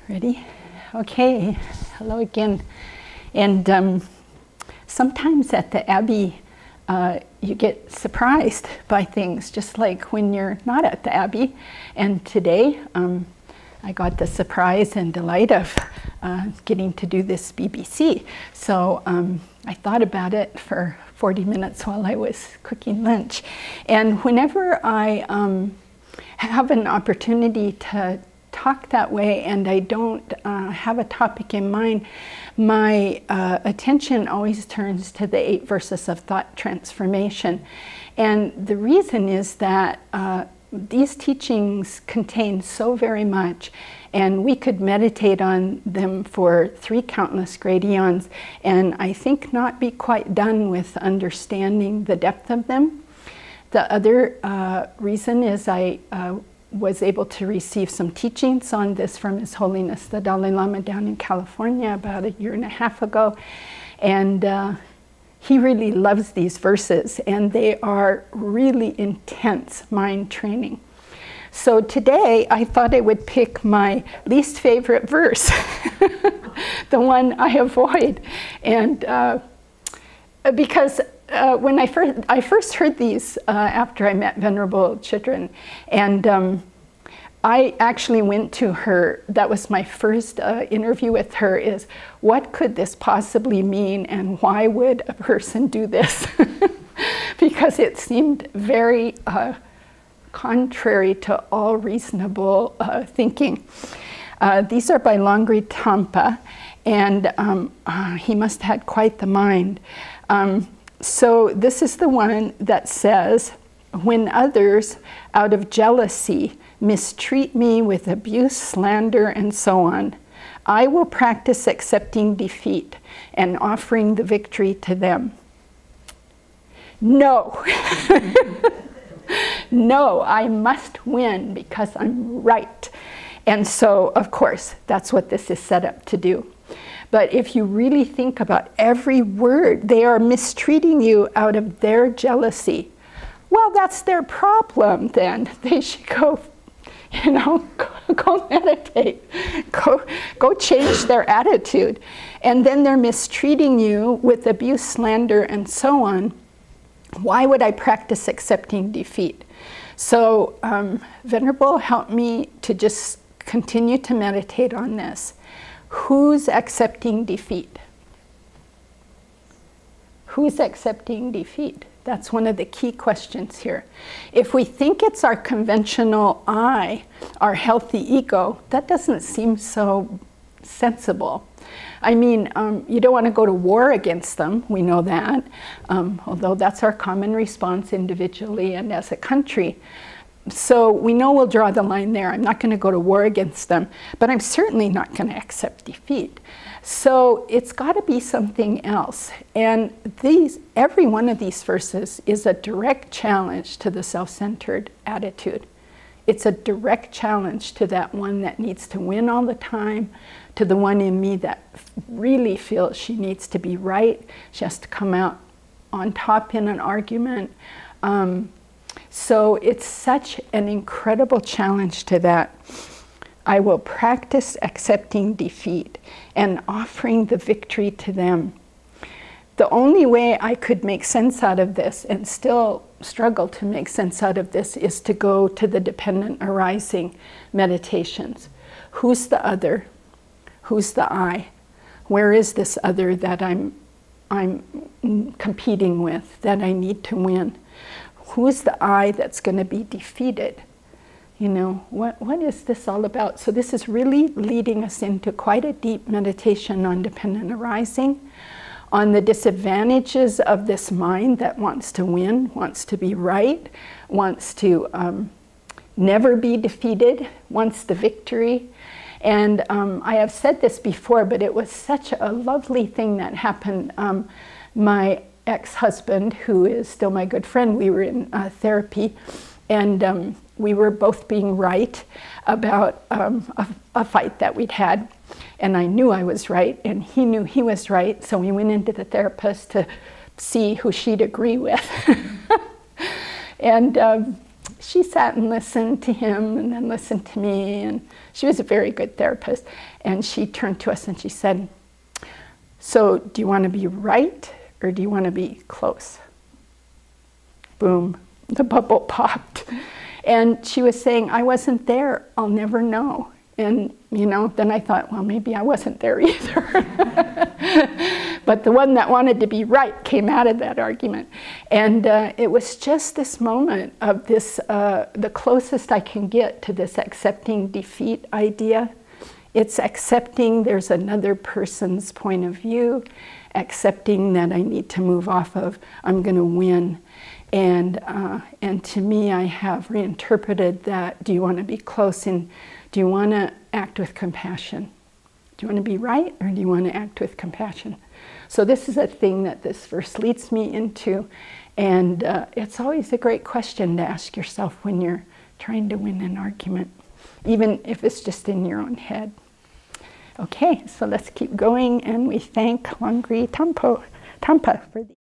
Ready? Okay, hello again. And sometimes at the Abbey, you get surprised by things, just like when you're not at the Abbey. And today, I got the surprise and delight of getting to do this BBC. So I thought about it for 40 minutes while I was cooking lunch. And whenever I have an opportunity to talk that way and I don't have a topic in mind, my attention always turns to the 8 verses of thought transformation. And the reason is that these teachings contain so very much, and we could meditate on them for 3 countless great eons, and I think not be quite done with understanding the depth of them. The other reason is I was able to receive some teachings on this from His Holiness the Dalai Lama down in California about 1.5 years ago, and he really loves these verses, and they are really intense mind training. So today I thought I would pick my least favorite verse, the one I avoid, and because when I first heard these after I met Venerable Chidren, and I actually went to her. That was my first interview with her, is what could this possibly mean and why would a person do this? Because it seemed very contrary to all reasonable thinking. These are by Longri Tampa, and he must have had quite the mind. So this is the one that says, when others, out of jealousy, mistreat me with abuse, slander, and so on, I will practice accepting defeat and offering the victory to them. No. No, I must win because I'm right. And so, of course, that's what this is set up to do. But if you really think about every word, they are mistreating you out of their jealousy. Well, that's their problem then. They should go, go meditate, go change their attitude. And then they're mistreating you with abuse, slander, and so on. Why would I practice accepting defeat? So Venerable helped me to just continue to meditate on this. Who's accepting defeat? Who's accepting defeat? That's one of the key questions here. If we think it's our conventional I, our healthy ego, that doesn't seem so sensible. I mean, you don't want to go to war against them, we know that, although that's our common response individually and as a country. So we know we'll draw the line there. I'm not going to go to war against them, but I'm certainly not going to accept defeat. So it's got to be something else. And every one of these verses is a direct challenge to the self-centered attitude. It's a direct challenge to that one that needs to win all the time, to the one in me that really feels she needs to be right. She has to come out on top in an argument. So it's such an incredible challenge to that. I will practice accepting defeat and offering the victory to them. The only way I could make sense out of this, and still struggle to make sense out of this, is to go to the dependent arising meditations. Who's the other? Who's the I? Where is this other that I'm competing with, that I need to win? Who's the I that's going to be defeated? What is this all about? So this is really leading us into quite a deep meditation on dependent arising, on the disadvantages of this mind that wants to win, wants to be right, wants to never be defeated, wants the victory. And I have said this before, but it was such a lovely thing that happened. My ex-husband, who is still my good friend, we were in therapy, and we were both being right about a fight that we'd had. And I knew I was right, and he knew he was right, so we went into the therapist to see who she'd agree with. And she sat and listened to him and then listened to me, and she was a very good therapist. And she turned to us and she said, so do you want to be right or do you want to be close? Boom, the bubble popped. And she was saying, I wasn't there, I'll never know. And, you know, then I thought, well, maybe I wasn't there either. But the one that wanted to be right came out of that argument. And it was just this moment of this, the closest I can get to this accepting defeat idea. It's accepting there's another person's point of view, accepting that I need to move off of, I'm going to win. And to me, I have reinterpreted that, do you want to be close, and do you want to act with compassion? Do you want to be right, or do you want to act with compassion? So this is a thing that this verse leads me into, and it's always a great question to ask yourself when you're trying to win an argument, even if it's just in your own head. Okay, so let's keep going, and we thank Langri Tampa for the